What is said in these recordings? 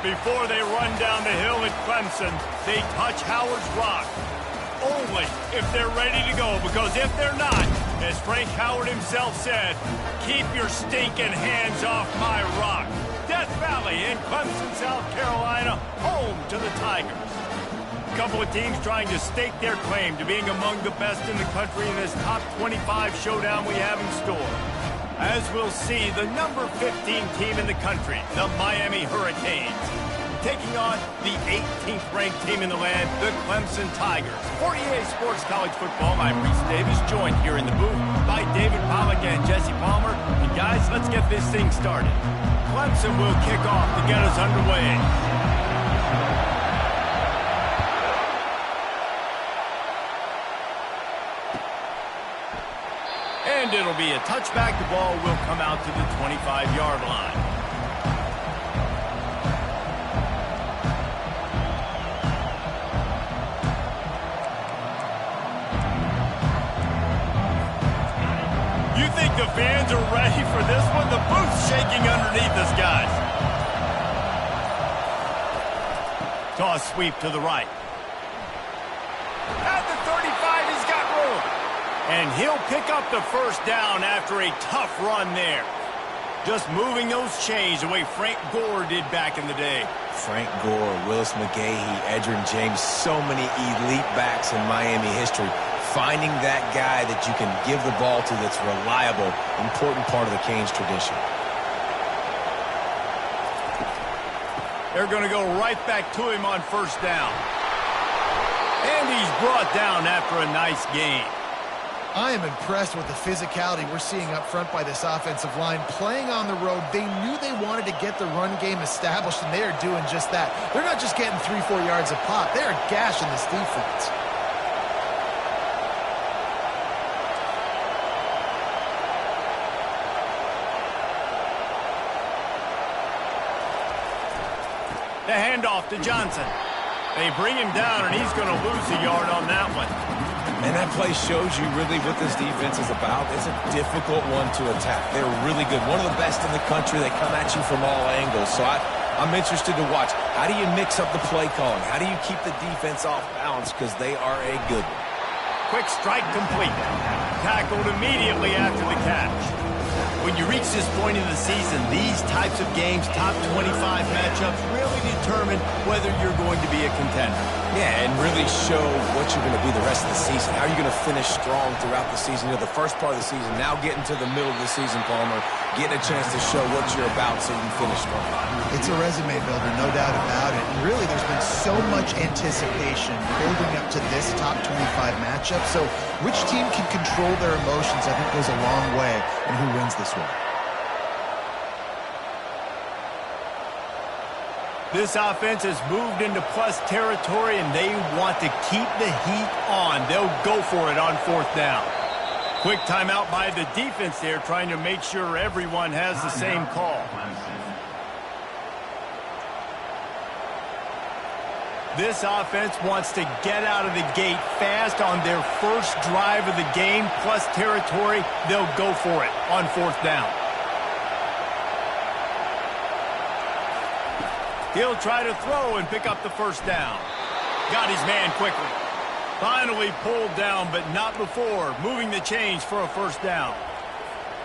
Before they run down the hill at Clemson, they touch Howard's rock. Only if they're ready to go, because if they're not, as Frank Howard himself said, keep your stinking hands off my rock. Death Valley in Clemson, South Carolina, home to the Tigers. A couple of teams trying to stake their claim to being among the best in the country in this top 25 showdown we have in store. As we'll see, the number 15 team in the country, the Miami Hurricanes, taking on the 18th ranked team in the land, the Clemson Tigers. For EA Sports College Football, I'm Reese Davis, joined here in the booth by David Pollack and Jesse Palmer. And guys, let's get this thing started. Clemson will kick off to get us underway. And it'll be a touchback. The ball will come out to the 25-yard line. You think the fans are ready for this one? The booth's shaking underneath us, guys. Toss sweep to the right. At the 35, he's got room. And he'll pick up the first down after a tough run there. Just moving those chains the way Frank Gore did back in the day. Frank Gore, Willis McGahee, Edgerrin James, so many elite backs in Miami history. Finding that guy that you can give the ball to that's reliable, important part of the Canes tradition. They're going to go right back to him on first down. And he's brought down after a nice gain. I am impressed with the physicality we're seeing up front by this offensive line. Playing on the road, they knew they wanted to get the run game established, and they are doing just that. They're not just getting 3-4 yards a pop. They are gashing this defense. The handoff to Johnson. They bring him down, and he's going to lose a yard on that one. And that play shows you really what this defense is about. It's a difficult one to attack. They're really good. One of the best in the country. They come at you from all angles. So I'm interested to watch. How do you mix up the play calling? How do you keep the defense off balance? Because they are a good one. Quick strike complete. Tackled immediately after the catch. When you reach this point in the season, these types of games, top 25 matchups, really determine whether you're going to be a contender. Yeah, and really show what you're going to be the rest of the season. How are you going to finish strong throughout the season? You know, the first part of the season, now getting to the middle of the season, Palmer, getting a chance to show what you're about so you can finish strong. It's a resume builder, no doubt about it. And really, there's been so much anticipation building up to this top 25 matchup. So which team can control their emotions, I think, goes a long way in who wins this one. This offense has moved into plus territory, and they want to keep the heat on. They'll go for it on fourth down. Quick timeout by the defense there, trying to make sure everyone has the same call. This offense wants to get out of the gate fast on their first drive of the game, plus territory. They'll go for it on fourth down. He'll try to throw and pick up the first down. Got his man quickly. Finally pulled down, but not before moving the chains for a first down.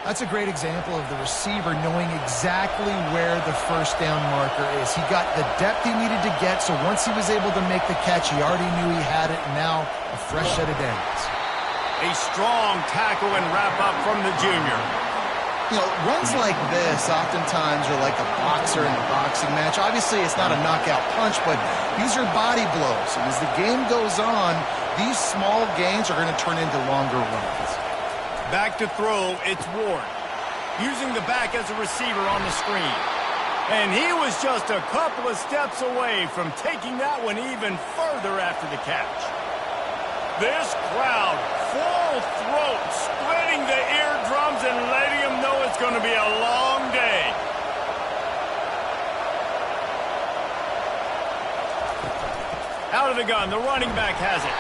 That's a great example of the receiver knowing exactly where the first down marker is. He got the depth he needed to get, so once he was able to make the catch, he already knew he had it, and now a fresh set of downs. A strong tackle and wrap-up from the junior. You know, runs like this oftentimes are like a boxer in a boxing match. Obviously, it's not a knockout punch, but these are body blows. And as the game goes on, these small gains are going to turn into longer runs. Back to throw, it's Ward. Using the back as a receiver on the screen. And he was just a couple of steps away from taking that one even further after the catch. This crowd, full throat, splitting the eardrums and letting them know it's going to be a long day. Out of the gun, the running back has it.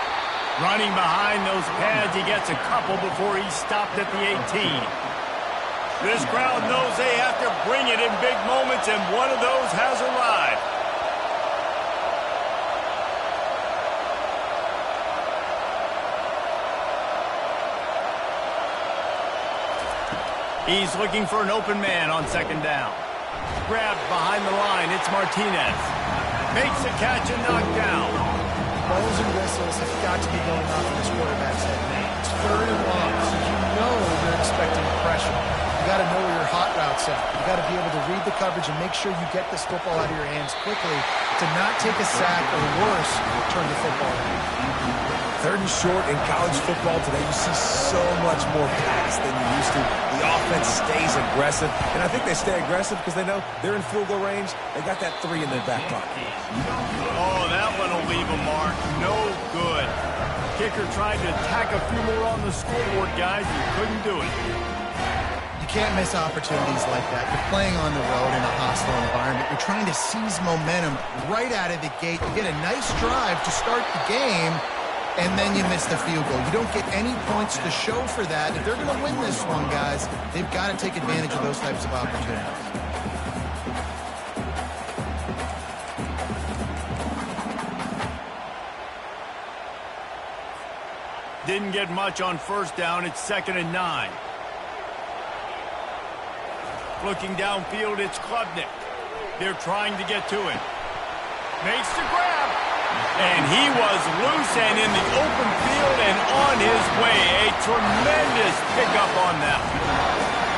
Running behind those pads, he gets a couple before he's stopped at the 18. This crowd knows they have to bring it in big moments, and one of those has arrived. He's looking for an open man on second down. Grabbed behind the line, it's Martinez. Makes a catch and knocked down. Balls and whistles have got to be going off in this quarterback's head. It's third and long, so you know they're expecting pressure. You got to know where your hot routes are. You got to be able to read the coverage and make sure you get this football out of your hands quickly to not take a sack or worse, turn the football over. Third and short in college football today, you see so much more pass than you used to. The offense stays aggressive, and I think they stay aggressive because they know they're in field goal range. They got that 3 in their back pocket. Oh, that one will leave a mark. No good. Kicker tried to tack a few more on the scoreboard, guys, and couldn't do it. You can't miss opportunities like that. You're playing on the road in a hostile environment. You're trying to seize momentum right out of the gate. You get a nice drive to start the game, and then you miss the field goal. You don't get any points to show for that. If they're going to win this one, guys, they've got to take advantage of those types of opportunities. Didn't get much on first down. It's 2nd and 9. Looking downfield, it's Klubnik. They're trying to get to it. Makes the grab. And he was loose and in the open field and on his way. A tremendous pickup on that.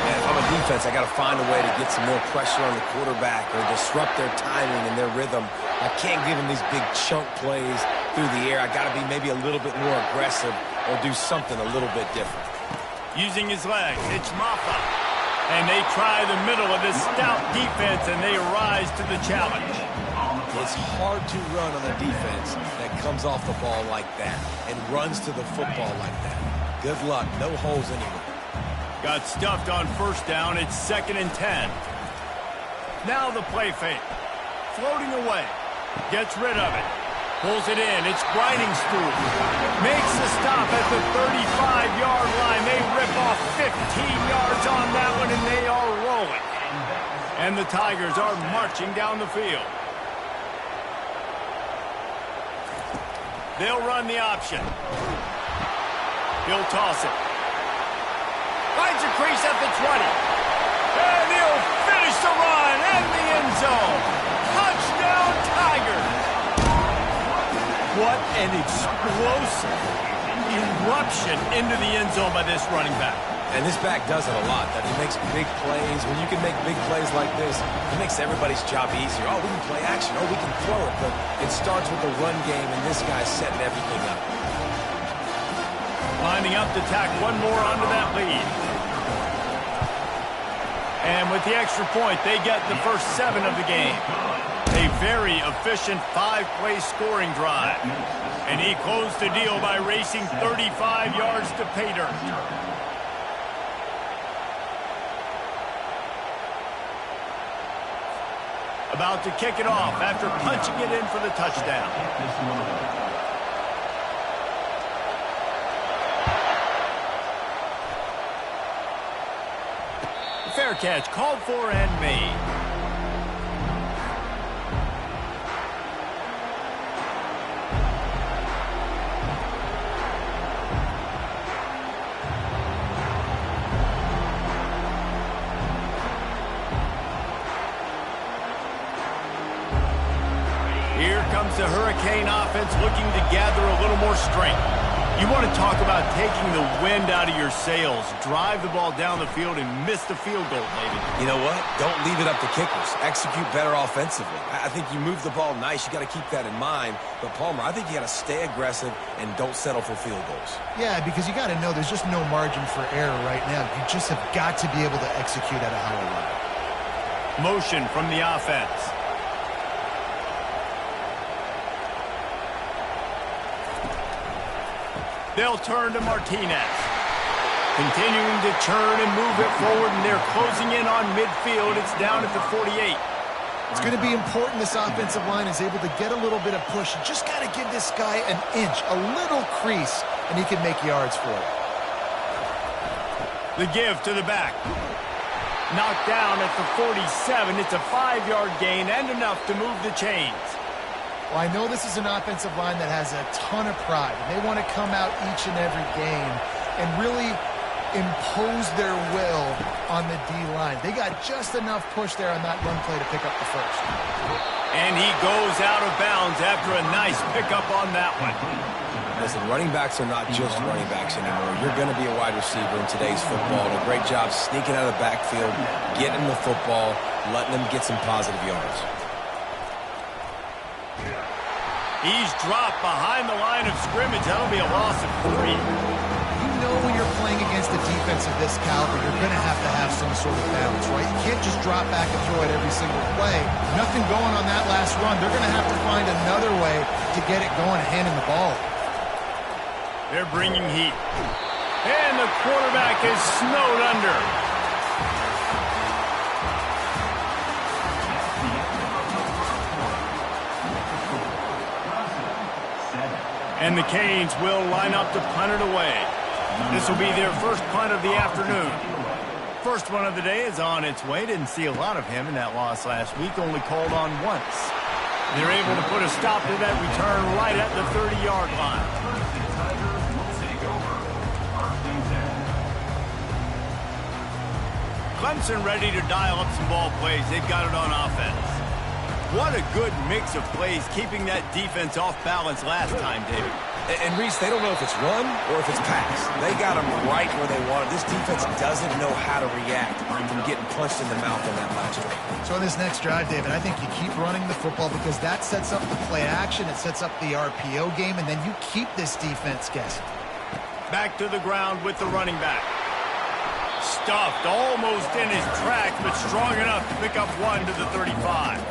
Man, if I'm a defense, I got to find a way to get some more pressure on the quarterback or disrupt their timing and their rhythm. I can't give them these big chunk plays through the air. I got to be maybe a little bit more aggressive or do something a little bit different. Using his legs, it's Maffa. And they try the middle of this stout defense, and they rise to the challenge. It's hard to run on a defense that comes off the ball like that and runs to the football like that. Good luck. No holes anywhere. Got stuffed on first down. It's 2nd and 10. Now the play fake. Floating away. Gets rid of it. Pulls it in. It's Briningstool. Makes the stop at the 35-yard line. They rip off 15 yards on that one, and they are rolling. And the Tigers are marching down the field. They'll run the option. He'll toss it. Finds a crease at the 20. And he'll finish the run in the end zone. Touchdown, Tigers. What an explosive eruption into the end zone by this running back. And this back does it a lot. That he makes big plays. When you can make big plays like this, it makes everybody's job easier. Oh, we can play action. Oh, we can throw it. But it starts with the run game, and this guy's setting everything up. Lining up to tack one more onto that lead. And with the extra point, they get the first 7 of the game. A very efficient 5-play scoring drive. And he closed the deal by racing 35 yards to pay dirt. About to kick it off after punching it in for the touchdown. Fair catch called for and made. Here comes the Hurricane offense looking to gather a little more strength. You want to talk about taking the wind out of your sails. Drive the ball down the field and miss the field goal, David. You know what? Don't leave it up to kickers. Execute better offensively. I think you move the ball nice. You got to keep that in mind. But, Palmer, I think you got to stay aggressive and don't settle for field goals. Yeah, because you got to know there's just no margin for error right now. You just have got to be able to execute at a higher level. Motion from the offense. They'll turn to Martinez. Continuing to churn and move it forward, and they're closing in on midfield. It's down at the 48. It's going to be important this offensive line is able to get a little bit of push. You just got to give this guy an inch, a little crease, and he can make yards for it. The give to the back. Knocked down at the 47. It's a 5-yard gain and enough to move the chains. Well, I know this is an offensive line that has a ton of pride. They want to come out each and every game and really impose their will on the D-line. They got just enough push there on that run play to pick up the first. And he goes out of bounds after a nice pickup on that one. Listen, running backs are not just running backs anymore. You're going to be a wide receiver in today's football. And a great job sneaking out of the backfield, getting the football, letting them get some positive yards. He's dropped behind the line of scrimmage. That'll be a loss of 3. You know when you're playing against a defense of this caliber, you're going to have some sort of balance, right? You can't just drop back and throw it every single play. Nothing going on that last run. They're going to have to find another way to get it going and hand him the ball. They're bringing heat. And the quarterback is snowed under. And the Canes will line up to punt it away. This will be their first punt of the afternoon. First one of the day is on its way. Didn't see a lot of him in that loss last week. Only called on once. They're able to put a stop to that return right at the 30-yard line. Clemson ready to dial up some ball plays. They've got it on offense. What a good mix of plays, keeping that defense off balance last time, David. And Reese, they don't know if it's run or if it's pass. They got them right where they want it. This defense doesn't know how to react from getting punched in the mouth on that last one. So in this next drive, David, I think you keep running the football because that sets up the play action. It sets up the RPO game, and then you keep this defense guessing. Back to the ground with the running back. Stuffed almost in his tracks, but strong enough to pick up 1 to the 35.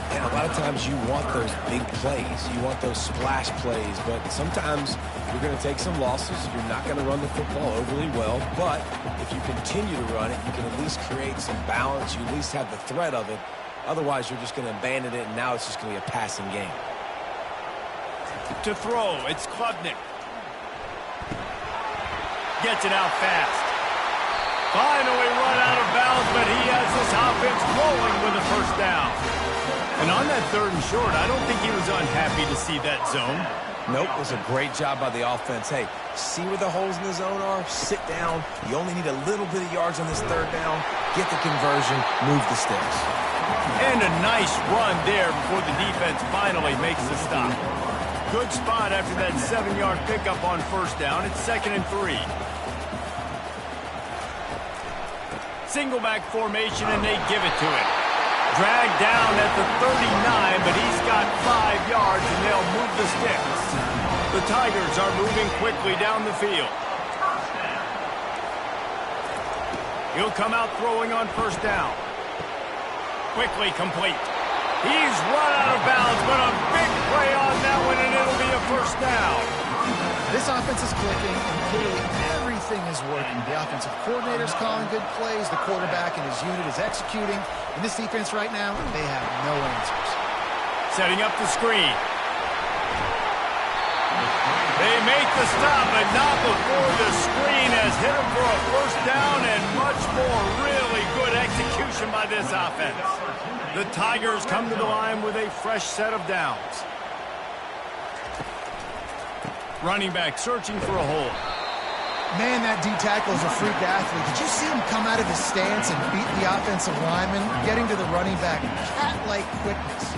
And a lot of times you want those big plays. You want those splash plays. But sometimes you're going to take some losses. You're not going to run the football overly well. But if you continue to run it, you can at least create some balance. You at least have the threat of it. Otherwise, you're just going to abandon it, and now it's just going to be a passing game. To throw, it's Klubnik. Gets it out fast. Finally run out of bounds, but he has this offense rolling with a first down. And on that 3rd and short, I don't think he was unhappy to see that zone. Nope, it was a great job by the offense. Hey, see where the holes in the zone are? Sit down. You only need a little bit of yards on this 3rd down. Get the conversion, move the sticks. And a nice run there before the defense finally makes the stop. Good spot after that 7-yard pickup on first down. It's 2nd and 3. Single back formation, and they give it to him. Dragged down at the 39, but he's got 5 yards, and they'll move the sticks. The Tigers are moving quickly down the field. He'll come out throwing on first down. Quickly complete. He's run out of bounds, but a big play on that one, and it'll be a first down. This offense is clicking, and clearly everything is working. The offensive coordinator's calling good plays. The quarterback and his unit is executing. And this defense right now, they have no answers. Setting up the screen. They make the stop, but not before the screen has hit him for a first down, and much more really good execution by this offense. The Tigers come to the line with a fresh set of downs. Running back searching for a hole. Man, that D-tackle is a freak athlete. Did you see him come out of his stance and beat the offensive lineman, getting to the running back? Cat-like quickness.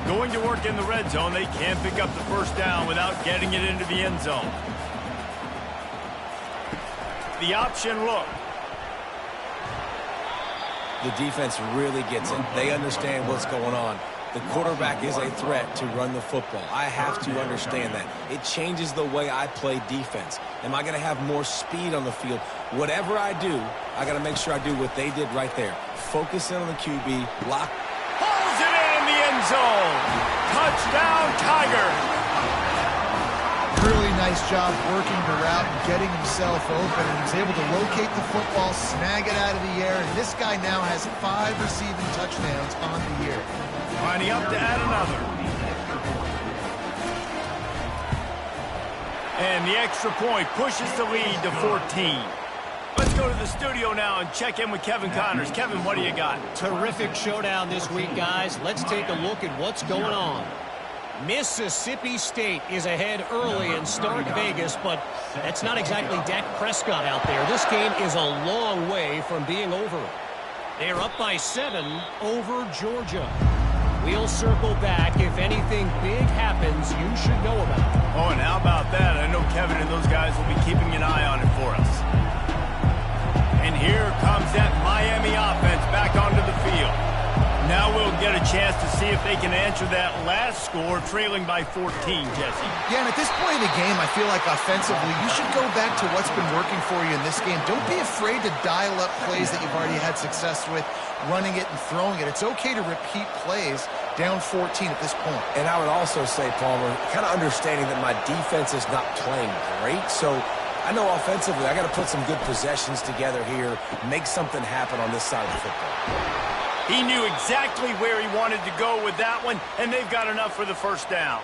Going to work in the red zone, they can't pick up the first down without getting it into the end zone. The option look. The defense really gets it. They understand what's going on. The quarterback is a threat to run the football. I have to understand that. It changes the way I play defense. Am I going to have more speed on the field? Whatever I do, I got to make sure I do what they did right there. Focus in on the QB, lock. Pulls it in the end zone. Touchdown, Tiger. Really nice job working the route and getting himself open. And he's able to locate the football, snag it out of the air. And this guy now has 5 receiving touchdowns on the year. Lining up to add another. And the extra point pushes the lead to 14. Let's go to the studio now and check in with Kevin Connors. Kevin, what do you got? Terrific showdown this week, guys. Let's take a look at what's going on. Mississippi State is ahead early in Stark Vegas, but that's not exactly Dak Prescott out there. This game is a long way from being over. They're up by 7 over Georgia. We'll circle back. If anything big happens, you should know about it. Oh, and how about that? I know Kevin and those guys will be keeping an eye on it for us. And here comes that Miami offense back onto the field. Now we'll get a chance to see if they can answer that last score, trailing by 14, Jesse. Yeah, and at this point in the game, I feel like offensively, you should go back to what's been working for you in this game. Don't be afraid to dial up plays that you've already had success with, running it and throwing it. It's okay to repeat plays down 14 at this point. And I would also say, Palmer, kind of understanding that my defense is not playing great, so I know offensively I got to put some good possessions together here, make something happen on this side of the football. He knew exactly where he wanted to go with that one, and they've got enough for the first down.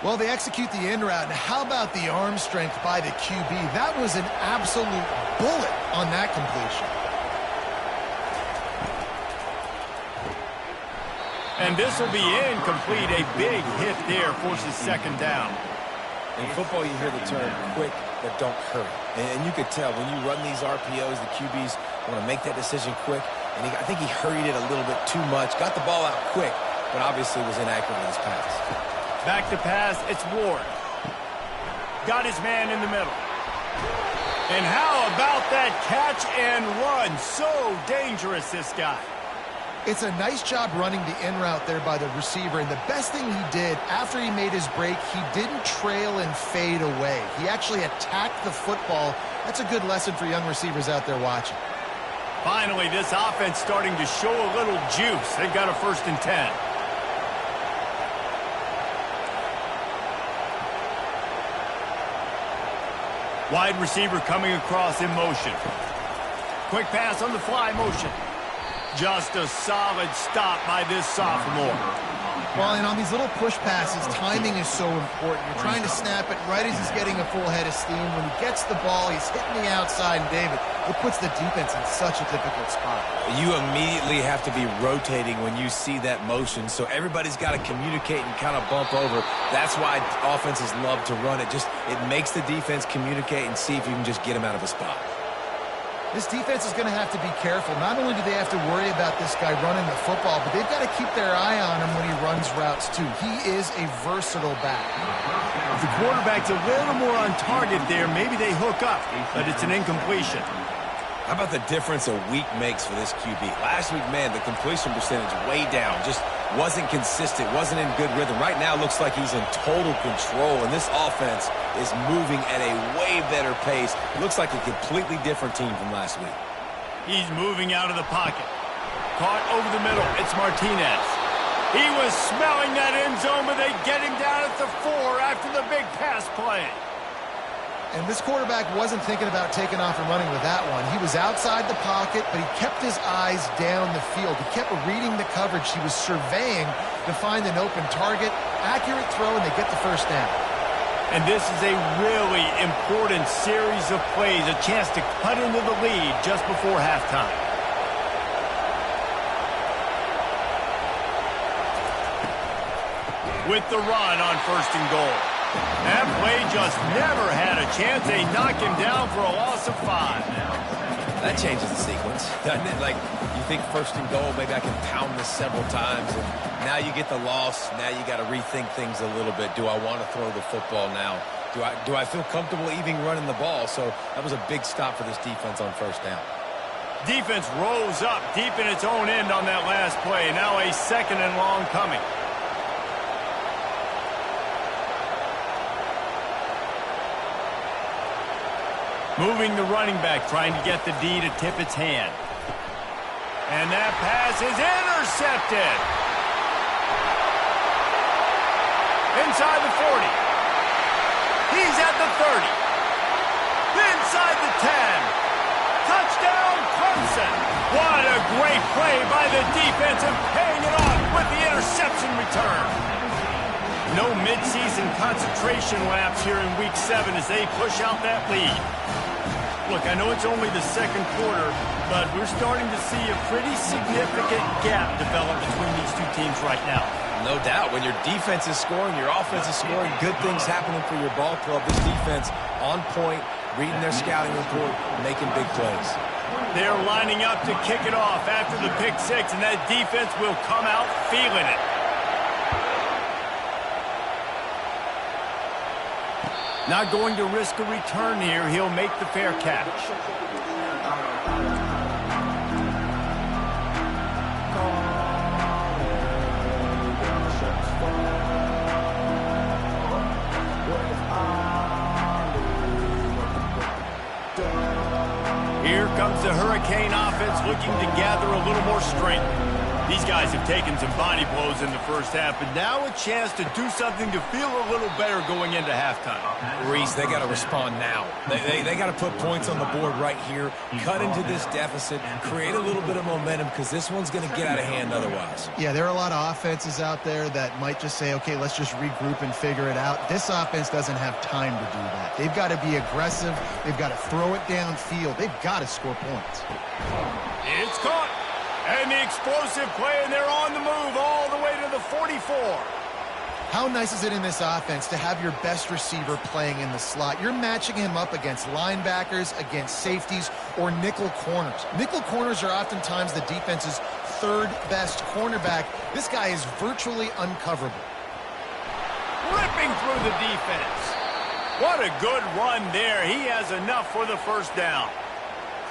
Well, they execute the in route. Now, how about the arm strength by the QB? That was an absolute bullet on that completion. And this will be incomplete. A big hit there forces second down. In football, you hear the term quick, but don't hurry. And you could tell when you run these RPOs, the QBs want to make that decision quick. And I think he hurried it a little bit too much. Got the ball out quick, but obviously was inaccurate in his pass. Back to pass, it's Ward. Got his man in the middle. And how about that catch and run? So dangerous, this guy. It's a nice job running the in route there by the receiver. And the best thing he did after he made his break, he didn't trail and fade away. He actually attacked the football. That's a good lesson for young receivers out there watching. Finally, this offense starting to show a little juice. They've got a 1st and 10. Wide receiver coming across in motion. Quick pass on the fly motion. Just a solid stop by this sophomore. Well, and on these little push passes, timing is so important. You're trying to snap it right as he's getting a full head of steam. When he gets the ball, he's hitting the outside, and David, it puts the defense in such a difficult spot. You immediately have to be rotating when you see that motion, so everybody's got to communicate and kind of bump over. That's why offenses love to run it. It makes the defense communicate and see if you can just get him out of a spot. This defense is going to have to be careful. Not only do they have to worry about this guy running the football, but they've got to keep their eye on him when he runs routes, too. He is a versatile back. If the quarterback's a little more on target there, maybe they hook up, but it's an incompletion. How about the difference a week makes for this QB? Last week, man, the completion percentage way down. Just wasn't consistent, wasn't in good rhythm. Right now, looks like he's in total control, and this offense is moving at a way better pace. It looks like a completely different team from last week. He's moving out of the pocket. Caught over the middle. It's Martinez. He was smelling that end zone, but they get him down at the 4 after the big pass play. And this quarterback wasn't thinking about taking off and running with that one. He was outside the pocket, but he kept his eyes down the field. He kept reading the coverage. He was surveying to find an open target. Accurate throw, and they get the first down. And this is a really important series of plays, a chance to cut into the lead just before halftime. With the run on 1st and goal. That play just never had a chance. They knock him down for a loss of 5. That changes the sequence, doesn't it? Like, you think 1st and goal, maybe I can pound this several times, and now you get the loss. Now you got to rethink things a little bit. Do I want to throw the football now? Do I feel comfortable even running the ball? So that was a big stop for this defense on 1st down. Defense rolls up deep in its own end on that last play. Now a 2nd and long coming. Moving the running back, trying to get the D to tip its hand. And that pass is intercepted. Inside the 40. He's at the 30. Inside the 10. Touchdown, Clemson. What a great play by the defense and paying it off with the interception return. No midseason concentration laps here in Week 7 as they push out that lead. Look, I know it's only the 2nd quarter, but we're starting to see a pretty significant gap develop between these two teams right now. No doubt. When your defense is scoring, your offense is scoring, good things happening for your ball club. This defense on point, reading their scouting report, making big plays. They're lining up to kick it off after the pick six, and that defense will come out feeling it. Not going to risk a return here. He'll make the fair catch. Here comes the Hurricane offense looking to gather a little more strength. These guys have taken some body blows in the first half, but now a chance to do something to feel a little better going into halftime. Reese, they got to respond now. They got to put points on the board right here, cut into this deficit, create a little bit of momentum because this one's going to get out of hand otherwise. Yeah, there are a lot of offenses out there that might just say, okay, let's just regroup and figure it out. This offense doesn't have time to do that. They've got to be aggressive. They've got to throw it downfield. They've got to score points. It's caught. And the explosive play, and they're on the move all the way to the 44. How nice is it in this offense to have your best receiver playing in the slot? You're matching him up against linebackers, against safeties, or nickel corners. Nickel corners are oftentimes the defense's third best cornerback. This guy is virtually uncoverable. Ripping through the defense. What a good run there. He has enough for the first down.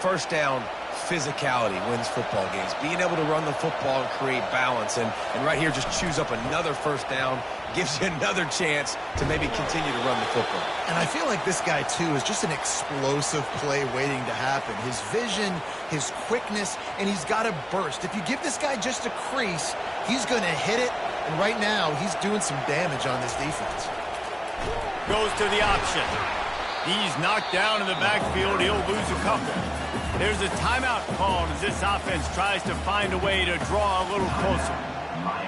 First down. Physicality wins football games. Being able to run the football and create balance. And right here, just choose up another first down. Gives you another chance to maybe continue to run the football. And I feel like this guy, too, is just an explosive play waiting to happen. His vision, his quickness, and he's got a burst. If you give this guy just a crease, he's going to hit it. And right now, he's doing some damage on this defense. Goes to the option. He's knocked down in the backfield. He'll lose a couple. There's a timeout called as this offense tries to find a way to draw a little closer.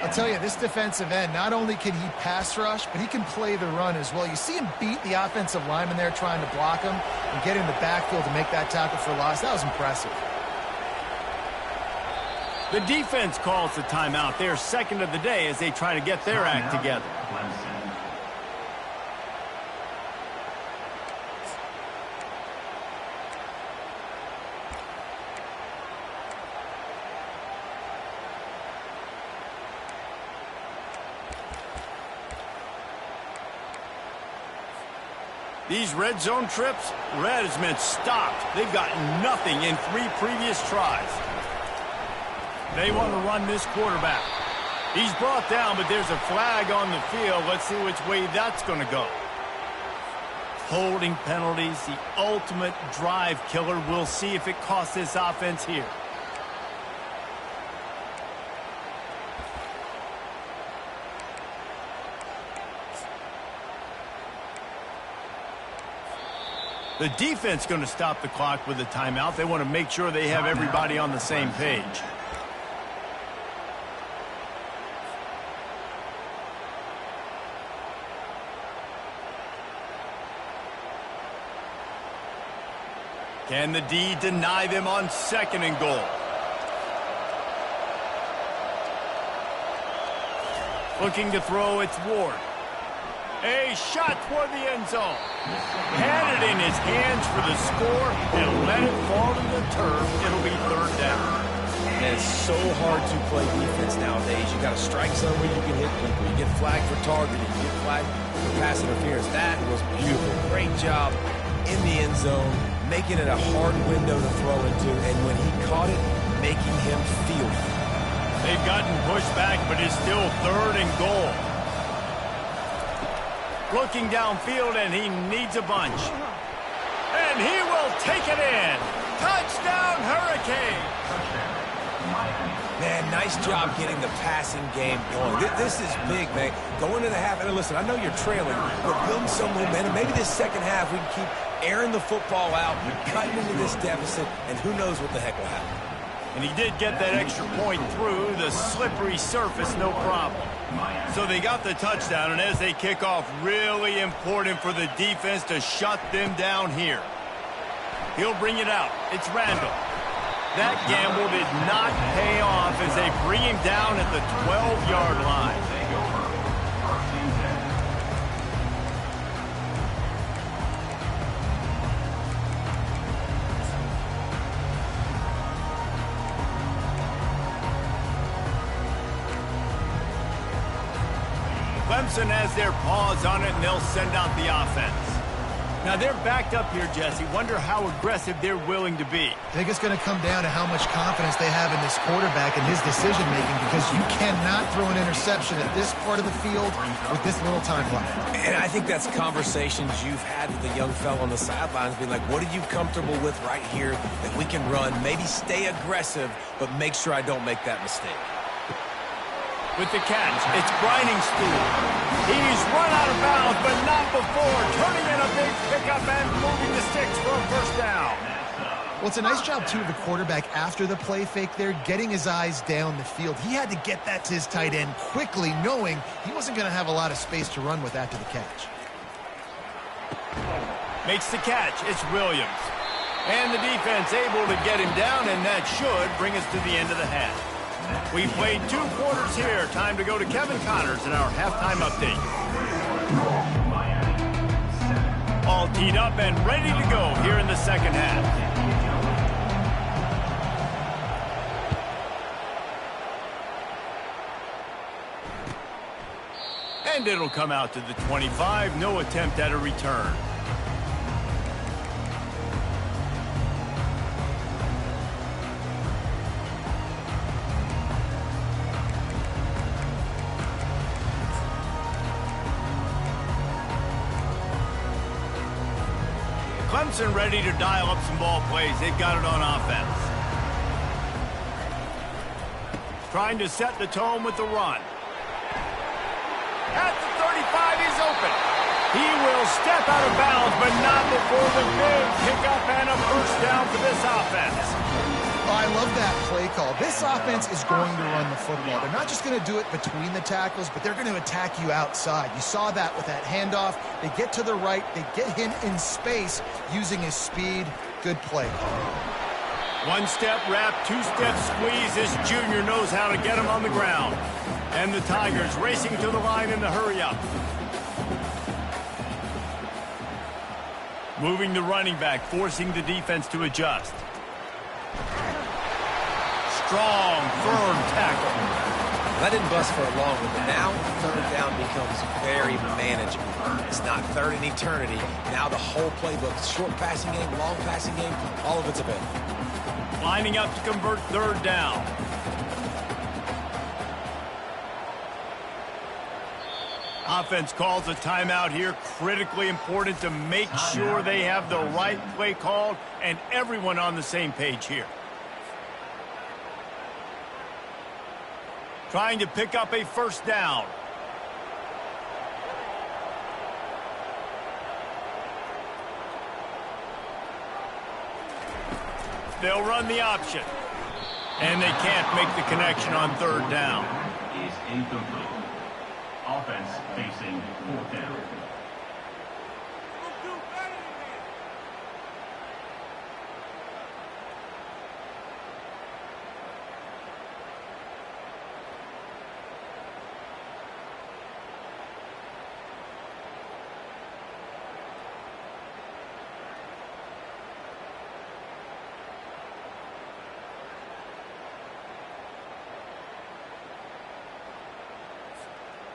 I'll tell you, this defensive end, not only can he pass rush, but he can play the run as well. You see him beat the offensive lineman there trying to block him and get in the backfield to make that tackle for loss. That was impressive. The defense calls the timeout. They're second of the day as they try to get their act together. These red zone trips, red has meant stopped. They've got nothing in 3 previous tries. They want to run this quarterback. He's brought down, but there's a flag on the field. Let's see which way that's going to go. Holding penalties, the ultimate drive killer. We'll see if it costs this offense here. The defense going to stop the clock with a timeout. They want to make sure they have everybody on the same page. Can the D deny them on 2nd and goal? Looking to throw, it's Ward. A shot toward the end zone. Had it in his hands for the score and let it fall to the turf. It'll be 3rd down. And it's so hard to play defense nowadays. You got to strike somewhere you can hit people. You get flagged for targeting. You get flagged for pass interference. That was beautiful. Great job in the end zone, making it a hard window to throw into. And when he caught it, making him feel it. They've gotten pushed back, but it's still 3rd and goal. Looking downfield, and he needs a bunch. And he will take it in. Touchdown, Hurricane. Man, nice job getting the passing game going. This is big, man. Going to the half, and listen, I know you're trailing, but building some momentum. Maybe this second half we can keep airing the football out, cutting into this deficit, and who knows what the heck will happen. And he did get that extra point through the slippery surface, no problem. So they got the touchdown, and as they kick off, really important for the defense to shut them down here. He'll bring it out. It's Randall. That gamble did not pay off as they bring him down at the 12-yard line. Clemson has their paws on it, and they'll send out the offense. Now, they're backed up here, Jesse. Wonder how aggressive they're willing to be. I think it's going to come down to how much confidence they have in this quarterback and his decision-making, because you cannot throw an interception at this part of the field with this little time left. And I think that's conversations you've had with the young fellow on the sidelines, being like, what are you comfortable with right here that we can run? Maybe stay aggressive, but make sure I don't make that mistake. With the catch, it's grinding stool. He's run out of bounds, but not before. Turning in a big pickup and moving the sticks for a first down. Well, it's a nice job, too, of the quarterback after the play fake there, getting his eyes down the field. He had to get that to his tight end quickly, knowing he wasn't going to have a lot of space to run with after the catch. Makes the catch. It's Williams. And the defense able to get him down, and that should bring us to the end of the half. We played 2 quarters here. Time to go to Kevin Connors in our halftime update. All teed up and ready to go here in the second half. And it'll come out to the 25. No attempt at a return. Clemson ready to dial up some ball plays. They've got it on offense. Trying to set the tone with the run. At the 35, he's open. He will step out of bounds, but not before the big pickup and a first down for this offense. Oh, I love that play call. This offense is going to run the football. They're not just going to do it between the tackles, but they're going to attack you outside. You saw that with that handoff. They get to the right. They get him in space using his speed. Good play call. 1-step wrap, 2-step squeeze. This junior knows how to get him on the ground. And the Tigers racing to the line in the hurry-up. Moving the running back, forcing the defense to adjust. Strong, firm tackle. That didn't bust for a long one, but now third down becomes very manageable. It's not third in eternity. Now the whole playbook, short passing game, long passing game, all of it's available. Lining up to convert third down. Offense calls a timeout here. Critically important to make sure they have the right play called and everyone on the same page here. Trying to pick up a first down. They'll run the option. And they can't make the connection on third down. Is incomplete. Offense facing fourth down.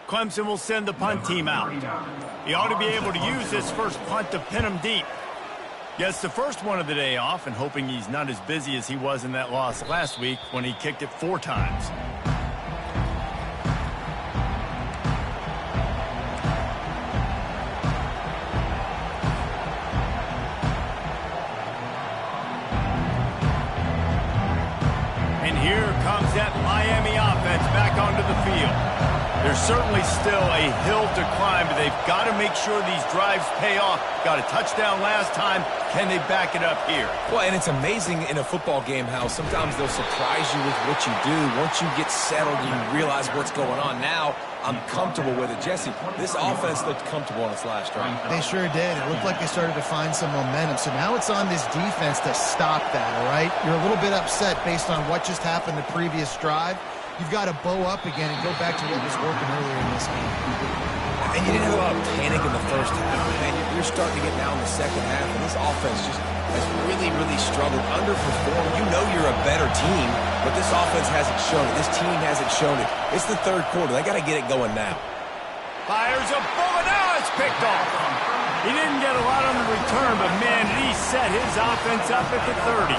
Clemson will send the punt team out. He ought to be able to use this first punt to pin him deep. Gets the first one of the day off and hoping he's not as busy as he was in that loss last week when he kicked it 4 times. And here comes that Miami offense back onto the the field. There's certainly still a hill to climb, but they've got to make sure these drives pay off. Got a touchdown last time. Can they back it up here? Well, and it's amazing in a football game how sometimes they'll surprise you with what you do. Once you get settled, you realize what's going on. Now, I'm comfortable with it. Jesse, this offense looked comfortable on its last drive. They sure did. It looked like they started to find some momentum. So now it's on this defense to stop that, all right? You're a little bit upset based on what just happened the previous drive. You've got to bow up again and go back to what was working earlier in this game. And you didn't have a lot of panic in the first half. Man, you're starting to get down in the second half, and this offense just has really, really struggled, underperformed. You know you're a better team, but this offense hasn't shown it. This team hasn't shown it. It's the third quarter. They got to get it going now. Fires a bullet. Now it's picked off. He didn't get a lot on the return, but, man, did he set his offense up at the 30.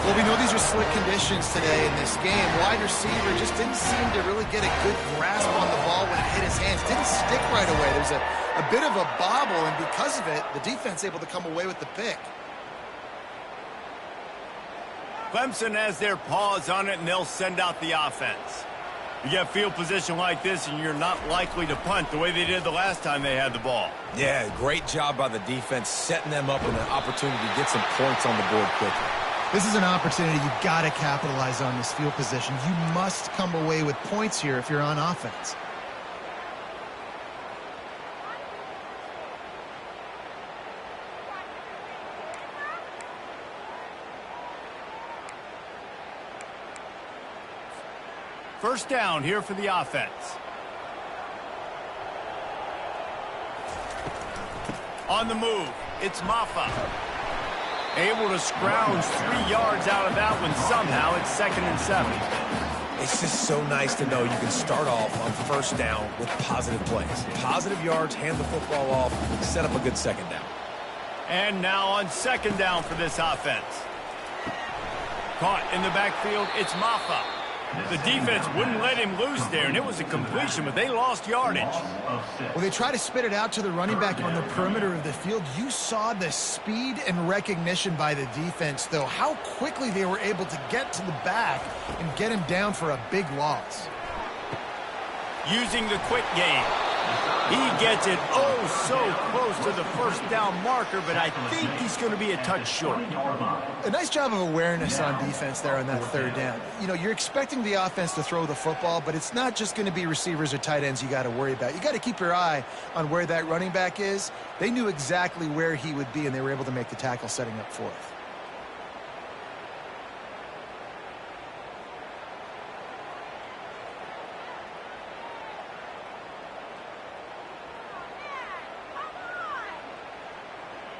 Well, we know these are slick conditions today in this game. Wide receiver just didn't seem to really get a good grasp on the ball when it hit his hands. Didn't stick right away. There's a bit of a bobble, and because of it, the defense able to come away with the pick. Clemson has their paws on it, and they'll send out the offense. You get field position like this, and you're not likely to punt the way they did the last time they had the ball. Yeah, great job by the defense, setting them up with an opportunity to get some points on the board quickly. This is an opportunity you've got to capitalize on this field position. You must come away with points here if you're on offense. First down here for the offense. On the move, it's Maffa. Able to scrounge 3 yards out of that one somehow. It's 2nd and 7. It's just so nice to know you can start off on first down with positive plays. Positive yards, hand the football off, set up a good second down. And now on second down for this offense. Caught in the backfield, it's Maffa. The defense wouldn't let him loose there, and it was a completion, but they lost yardage. Well, they try to spit it out to the running back on the perimeter of the field. You saw the speed and recognition by the defense, though, how quickly they were able to get to the back and get him down for a big loss. Using the quick game. He gets it so close to the first down marker, but I think he's going to be a touch short. A nice job of awareness on defense there on that third down. You know, you're expecting the offense to throw the football, but it's not just going to be receivers or tight ends you got to worry about. You got to keep your eye on where that running back is. They knew exactly where he would be, and they were able to make the tackle setting up fourth.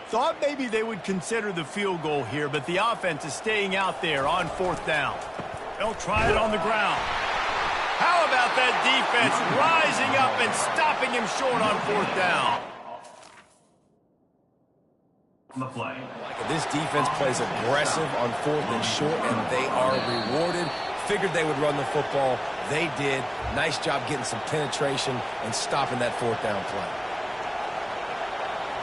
Thought maybe they would consider the field goal here, but the offense is staying out there on fourth down. They'll try it on the ground. How about that defense rising up and stopping him short on fourth down? The play. This defense plays aggressive on fourth and short, and they are rewarded. Figured they would run the football. They did. Nice job getting some penetration and stopping that fourth down play.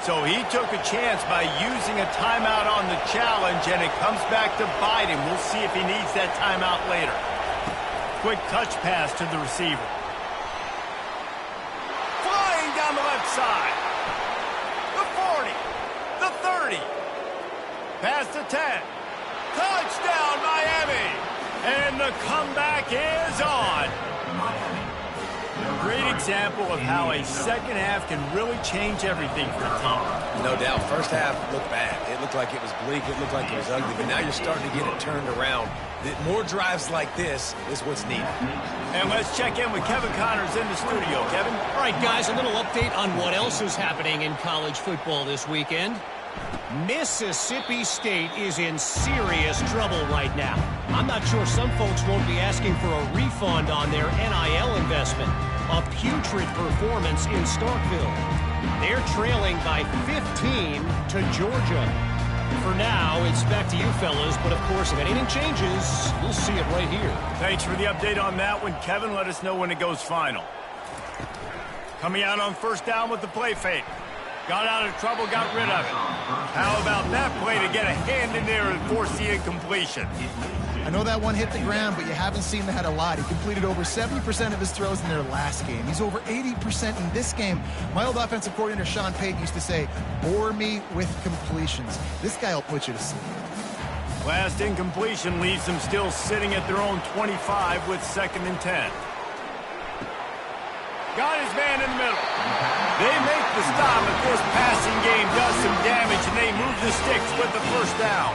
So he took a chance by using a timeout on the challenge, and it comes back to bite him. We'll see if he needs that timeout later. Quick touch pass to the receiver. Flying down the left side. The 40. The 30. Past the 10. Touchdown, Miami. And the comeback is on. Great example of how a second half can really change everything for a team. No doubt. First half looked bad. It looked like it was bleak. It looked like it was ugly. But now you're starting to get it turned around. More drives like this is what's needed. And let's check in with Kevin Connors in the studio. Kevin? All right, guys, a little update on what else is happening in college football this weekend. Mississippi State is in serious trouble right now. I'm not sure some folks won't be asking for a refund on their NIL investment. A putrid performance in Starkville. They're trailing by 15 to Georgia. For now, it's back to you fellas, but of course, if anything changes, we'll see it right here. Thanks for the update on that one, Kevin. Let us know when it goes final. Coming out on first down with the play fake. Got out of trouble, got rid of it. How about that play to get a hand in there and force the incompletion? I know that one hit the ground, but you haven't seen that a lot. He completed over 70% of his throws in their last game. He's over 80% in this game. My old offensive coordinator, Sean Payton, used to say, bore me with completions. This guy will put you to sleep. Last incompletion leaves them still sitting at their own 25 with 2nd and 10. Got his man in the middle. They make the stop, but this passing game does some damage, and they move the sticks with the first down.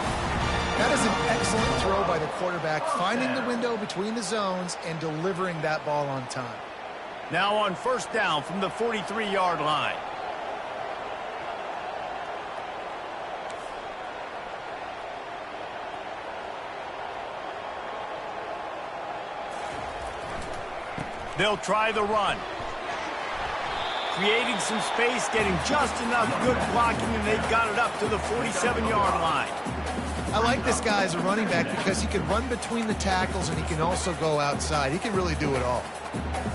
That is an excellent throw by the quarterback, finding the window between the zones and delivering that ball on time. Now on 1st down from the 43-yard line. They'll try the run. Creating some space, getting just enough good blocking, and they've got it up to the 47-yard line. I like this guy as a running back because he can run between the tackles and he can also go outside. He can really do it all.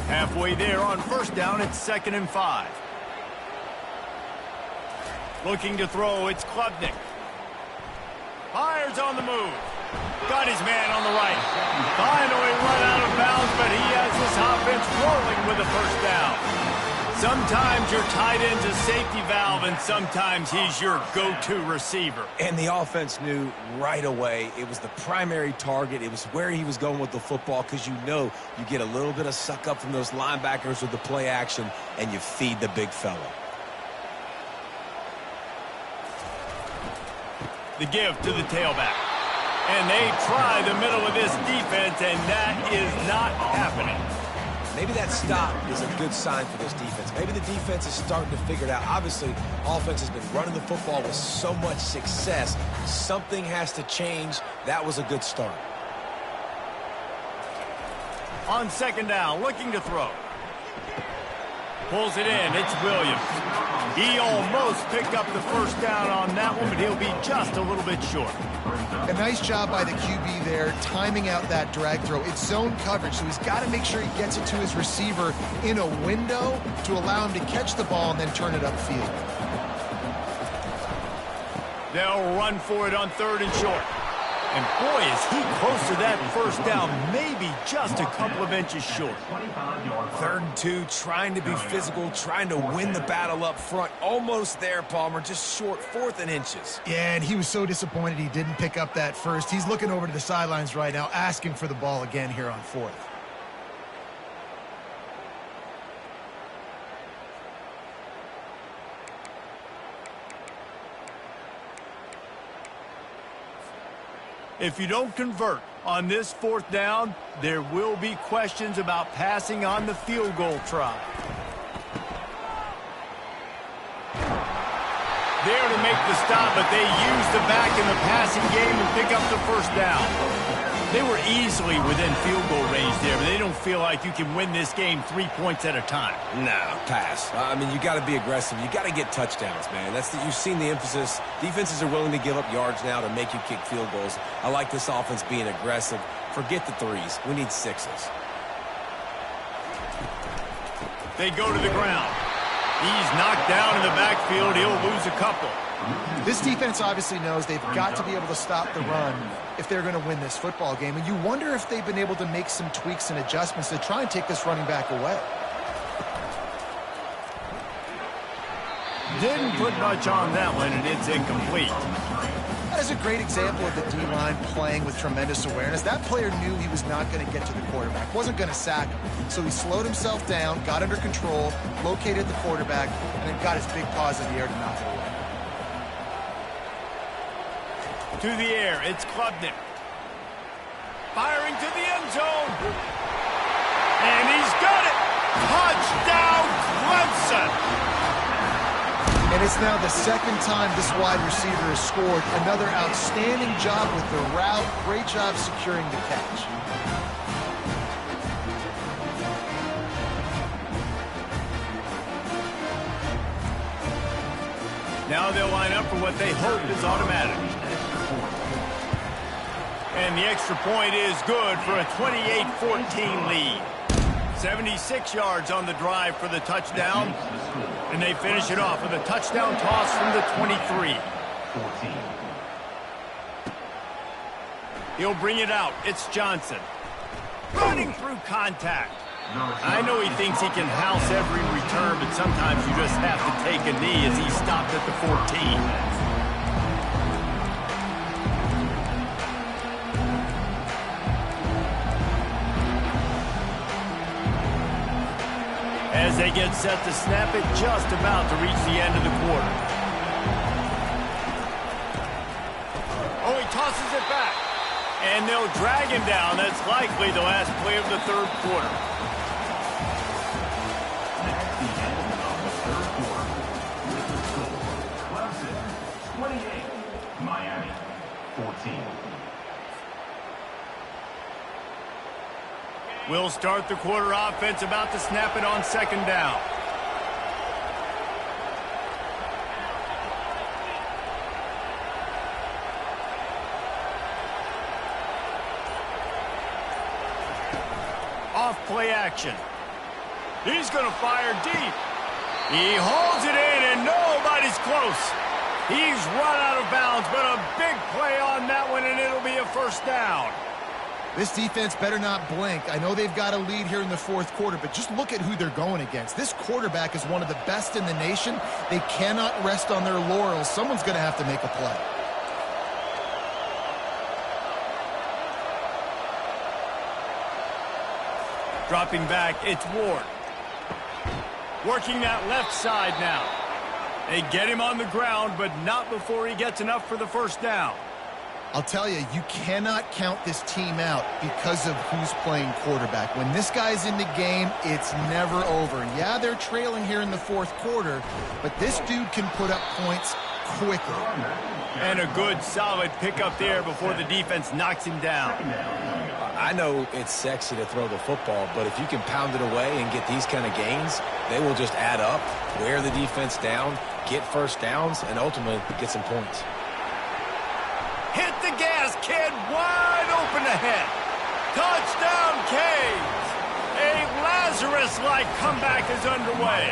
Halfway there on 1st down, it's 2nd and 5. Looking to throw, it's Klubnik. Fires on the move. Got his man on the right. Finally run out of bounds, but he has this offense rolling with a 1st down. Sometimes your tight end's a safety valve, and sometimes he's your go-to receiver. And the offense knew right away it was the primary target. It was where he was going with the football because you know you get a little bit of suck up from those linebackers with the play action, and you feed the big fella. The give to the tailback. And they try the middle of this defense, and that is not happening. Maybe that stop is a good sign for this defense. Maybe the defense is starting to figure it out. Obviously, offense has been running the football with so much success. Something has to change. That was a good start. On 2nd down, looking to throw. Pulls it in. It's Williams. He almost picked up the 1st down on that one, but he'll be just a little bit short. A nice job by the QB there, timing out that drag throw. It's zone coverage, so he's got to make sure he gets it to his receiver in a window to allow him to catch the ball and then turn it upfield. They'll run for it on 3rd and short. And boy, is he close to that 1st down, maybe just a couple of inches short. 3rd and 2, trying to be physical, trying to win the battle up front. Almost there, Palmer, just short, 4th and inches. Yeah, and he was so disappointed he didn't pick up that first. He's looking over to the sidelines right now, asking for the ball again here on 4th. If you don't convert on this 4th down, there will be questions about passing on the field goal try. There to make the stop, but they use the back in the passing game and pick up the 1st down. They were easily within field goal range there, but they don't feel like you can win this game 3 points at a time. No, pass. I mean, you got to be aggressive. You got to get touchdowns, man. You've seen the emphasis. Defenses are willing to give up yards now to make you kick field goals. I like this offense being aggressive. Forget the 3s. We need 6s. They go to the ground. He's knocked down in the backfield. He'll lose a couple. This defense obviously knows they've got to be able to stop the run if they're going to win this football game. And you wonder if they've been able to make some tweaks and adjustments to try and take this running back away. Didn't put much on that one, and it's incomplete. That is a great example of the D-line playing with tremendous awareness. That player knew he was not going to get to the quarterback, wasn't going to sack him. So he slowed himself down, got under control, located the quarterback, and then got his big paws in the air to knock it away. To the air, it's Klubnik. Firing to the end zone. And he's got it. Touchdown, Clemson. And it's now the 2nd time this wide receiver has scored. Another outstanding job with the route. Great job securing the catch. Now they'll line up for what they hope is automatic. And the extra point is good for a 28-14 lead. 76 yards on the drive for the touchdown. And they finish it off with a touchdown toss from the 23. 14. He'll bring it out. It's Johnson. Running through contact. I know he thinks he can house every return, but sometimes you just have to take a knee as he stopped at the 14. As they get set to snap it, just about to reach the end of the quarter. Oh, he tosses it back. And they'll drag him down. That's likely the last play of the third quarter. That's the end of the third quarter. With the score, Clemson 28, Miami 14. We'll start the quarter offense, about to snap it on second down. Off play action. He's going to fire deep. He holds it in, and nobody's close. He's run out of bounds, but a big play on that one, and it'll be a first down. This defense better not blink. I know they've got a lead here in the fourth quarter, but just look at who they're going against. This quarterback is one of the best in the nation. They cannot rest on their laurels. Someone's going to have to make a play. Dropping back, it's Ward. Working that left side now. They get him on the ground, but not before he gets enough for the first down. I'll tell you, you cannot count this team out because of who's playing quarterback. When this guy's in the game, it's never over. Yeah, they're trailing here in the fourth quarter, but this dude can put up points quickly. And a good, solid pickup there before the defense knocks him down. I know it's sexy to throw the football, but if you can pound it away and get these kind of gains, they will just add up, wear the defense down, get first downs, and ultimately get some points. Hit the gas, kid. Wide open ahead. Touchdown, Canes. A Lazarus-like comeback is underway.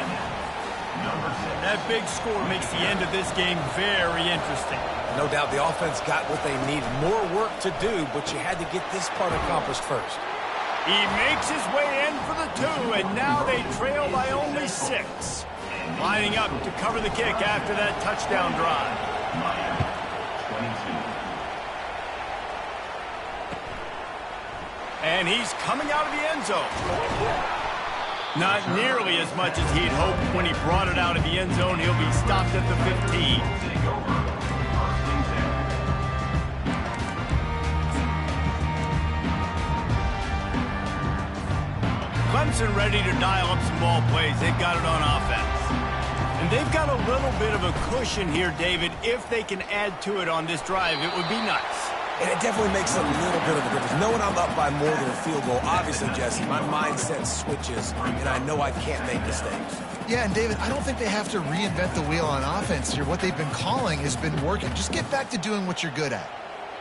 That big score makes the end of this game very interesting. No doubt the offense got what they needed. More work to do, but you had to get this part accomplished first. He makes his way in for the 2, and now they trail by only 6. Lining up to cover the kick after that touchdown drive. Miami 22. And he's coming out of the end zone. Not nearly as much as he'd hoped when he brought it out of the end zone. He'll be stopped at the 15. Take over. First and 10. Clemson ready to dial up some ball plays. They've got it on offense. And they've got a little bit of a cushion here, David. If they can add to it on this drive, it would be nice. And it definitely makes a little bit of a difference. Knowing I'm up by more than a field goal, obviously, Jesse, my mindset switches, and I know I can't make mistakes. Yeah, and David, I don't think they have to reinvent the wheel on offense here. What they've been calling has been working. Just get back to doing what you're good at.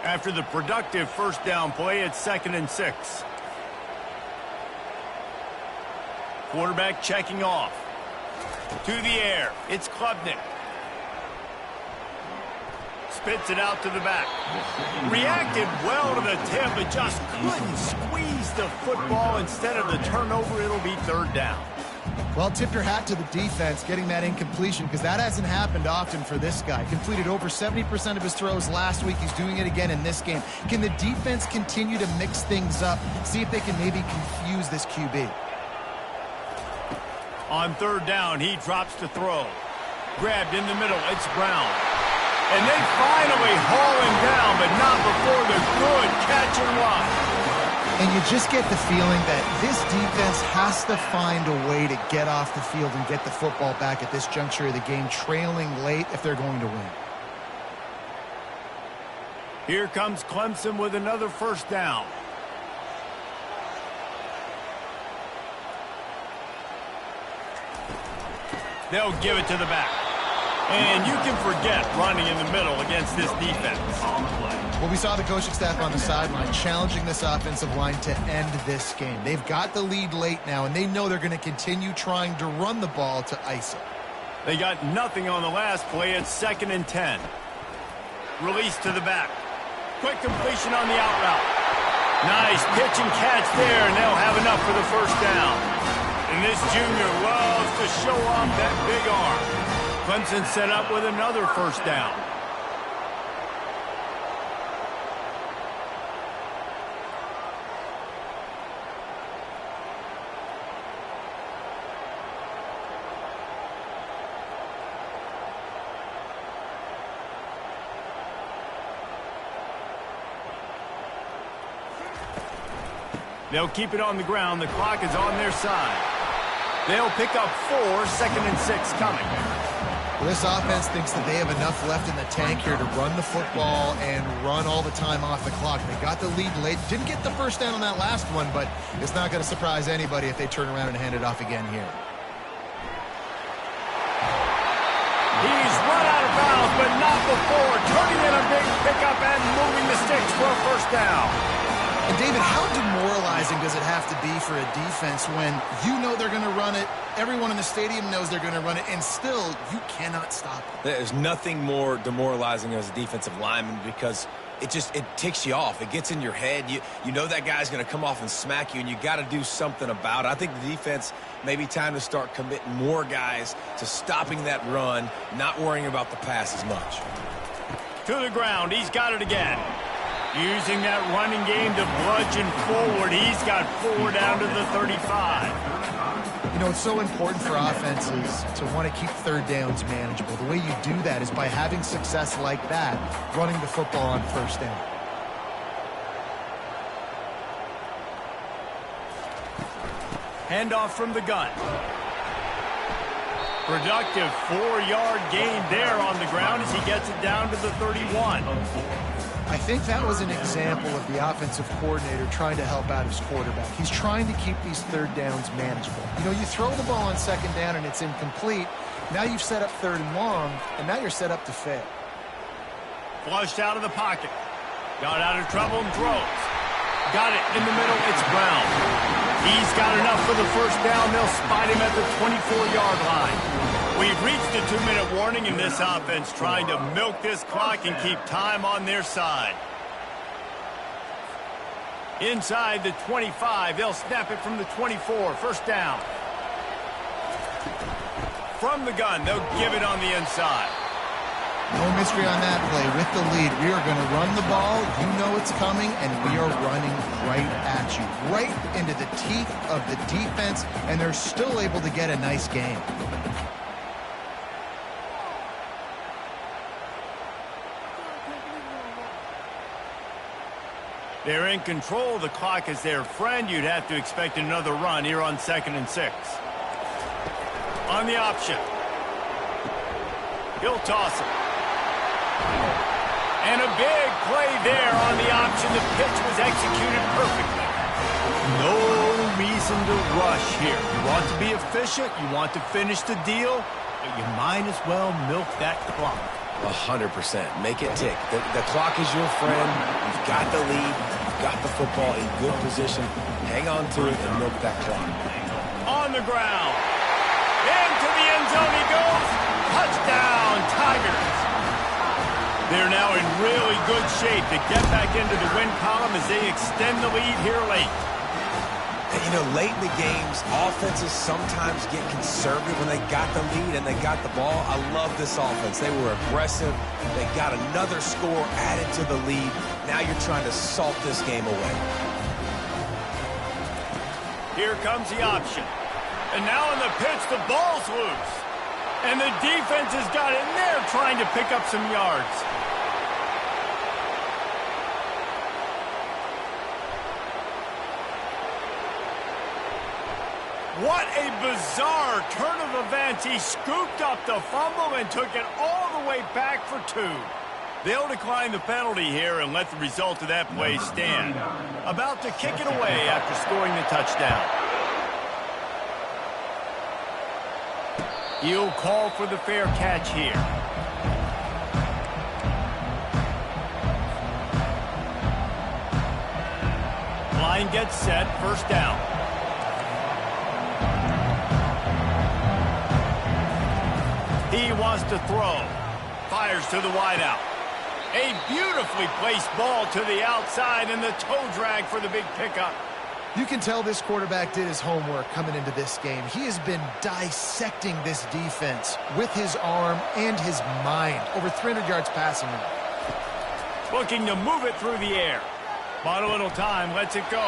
After the productive first down play, it's 2nd and 6. Quarterback checking off. To the air. It's Klubnik. Spits it out to the back. Reacted well to the tip, but just couldn't squeeze the football. Instead of the turnover, it'll be 3rd down. Well, tip your hat to the defense getting that incompletion, because that hasn't happened often for this guy. Completed over 70% of his throws last week. He's doing it again in this game. Can the defense continue to mix things up? See if they can maybe confuse this QB. On 3rd down, he drops to throw. Grabbed in the middle, it's Brown. And they finally haul him down, but not before the good catch and run. And you just get the feeling that this defense has to find a way to get off the field and get the football back at this juncture of the game, trailing late if they're going to win. Here comes Clemson with another first down. They'll give it to the back. And you can forget running in the middle against this defense. Well, we saw the coaching staff on the sideline challenging this offensive line to end this game. They've got the lead late now, and they know they're going to continue trying to run the ball to ice it. They got nothing on the last play. It's 2nd and 10. Release to the back. Quick completion on the out route. Nice pitch and catch there, and they'll have enough for the first down. And this junior loves to show off that big arm. Clemson set up with another first down. They'll keep it on the ground. The clock is on their side. They'll pick up 4, 2nd and 6 coming. Well, this offense thinks that they have enough left in the tank here to run the football and run all the time off the clock. They got the lead late. Didn't get the first down on that last one, but it's not going to surprise anybody if they turn around and hand it off again here. He's run out of bounds, but not before. Turning in a big pickup and moving the sticks for a first down. And, David, how demoralizing does it have to be for a defense when you know they're going to run it, everyone in the stadium knows they're going to run it, and still you cannot stop it? There's nothing more demoralizing as a defensive lineman because it ticks you off. It gets in your head. You know that guy's going to come off and smack you, and you got to do something about it. I think the defense may be time to start committing more guys to stopping that run, not worrying about the pass as much. To the ground. He's got it again. Using that running game to bludgeon forward. He's got 4 down to the 35. You know, it's so important for offenses to want to keep third downs manageable. The way you do that is by having success like that, running the football on first down. Handoff from the gun. Productive 4-yard gain there on the ground as he gets it down to the 31. I think that was an example of the offensive coordinator trying to help out his quarterback. He's trying to keep these third downs manageable. You know, you throw the ball on second down and it's incomplete. Now you've set up 3rd and long, and now you're set up to fail. Flushed out of the pocket. Got out of trouble and throws. Got it in the middle. It's Brown. He's got enough for the first down. They'll spot him at the 24-yard line. We've reached a 2-minute warning in this offense, trying to milk this clock and keep time on their side. Inside the 25, they'll snap it from the 24. First down. From the gun, they'll give it on the inside. No mystery on that play. With the lead, we are going to run the ball. You know it's coming, and we are running right at you. Right into the teeth of the defense, and they're still able to get a nice game. They're in control. The clock is their friend. You'd have to expect another run here on 2nd and 6. On the option. He'll toss it. And a big play there on the option. The pitch was executed perfectly. No reason to rush here. You want to be efficient. You want to finish the deal. But you might as well milk that clock. 100%. Make it tick. The clock is your friend. You've got the lead. You've got the football in good position. Hang on to it and milk that clock. On the ground. Into the end zone he goes. Touchdown, Tigers. They're now in really good shape to get back into the win column as they extend the lead here late. And, you know, late in the games, offenses sometimes get conservative when they got the lead and they got the ball. I love this offense. They were aggressive. They got another score added to the lead. Now you're trying to salt this game away. Here comes the option. And now on the pitch, the ball's loose. And the defense has got it, and they're trying to pick up some yards. What a bizarre turn of events. He scooped up the fumble and took it all the way back for 2. They'll decline the penalty here and let the result of that play stand. About to kick it away after scoring the touchdown. He'll call for the fair catch here. Line gets set, first down. He wants to throw. Fires to the wideout. A beautifully placed ball to the outside and the toe drag for the big pickup. You can tell this quarterback did his homework coming into this game. He has been dissecting this defense with his arm and his mind. Over 300 yards passing now. Looking to move it through the air. Bought a little time, lets it go.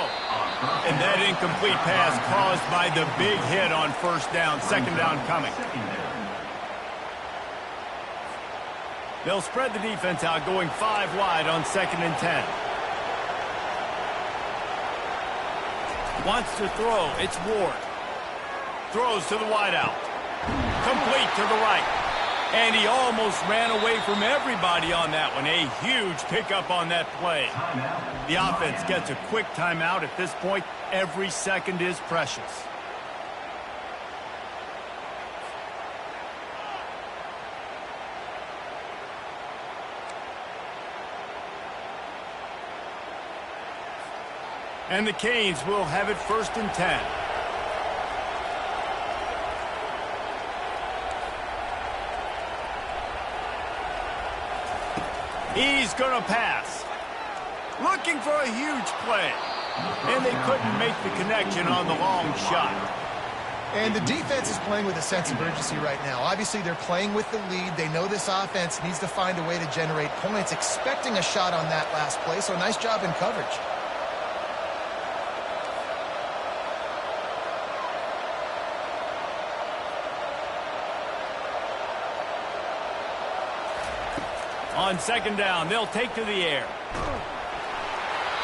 And that incomplete pass caused by the big hit on first down. Second down coming. They'll spread the defense out, going 5 wide on 2nd and 10. Wants to throw. It's Ward. Throws to the wideout. Complete to the right. And he almost ran away from everybody on that one. A huge pickup on that play. The offense gets a quick timeout. At this point, every second is precious. And the Canes will have it 1st and 10. He's going to pass. Looking for a huge play. And they couldn't make the connection on the long shot. And the defense is playing with a sense of urgency right now. Obviously, they're playing with the lead. They know this offense needs to find a way to generate points, expecting a shot on that last play. So nice job in coverage. On 2nd down, they'll take to the air.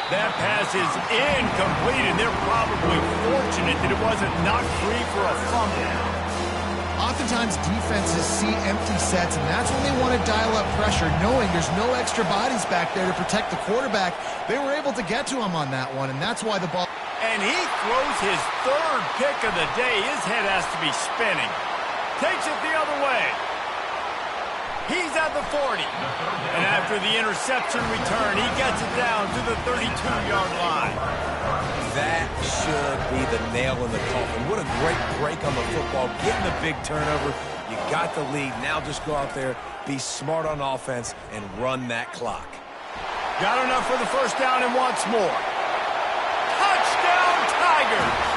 That pass is incomplete, and they're probably fortunate that it wasn't knocked free for a fumble. Oftentimes, defenses see empty sets, and that's when they want to dial up pressure, knowing there's no extra bodies back there to protect the quarterback. They were able to get to him on that one, and that's why the ball... And he throws his 3rd pick of the day. His head has to be spinning. Takes it the other way. He's at the 40. And after the interception return, he gets it down to the 32-yard line. That should be the nail in the coffin. What a great break on the football. Getting the big turnover. You got the lead. Now just go out there, be smart on offense, and run that clock. Got enough for the 1st down and wants more. Touchdown, Tigers!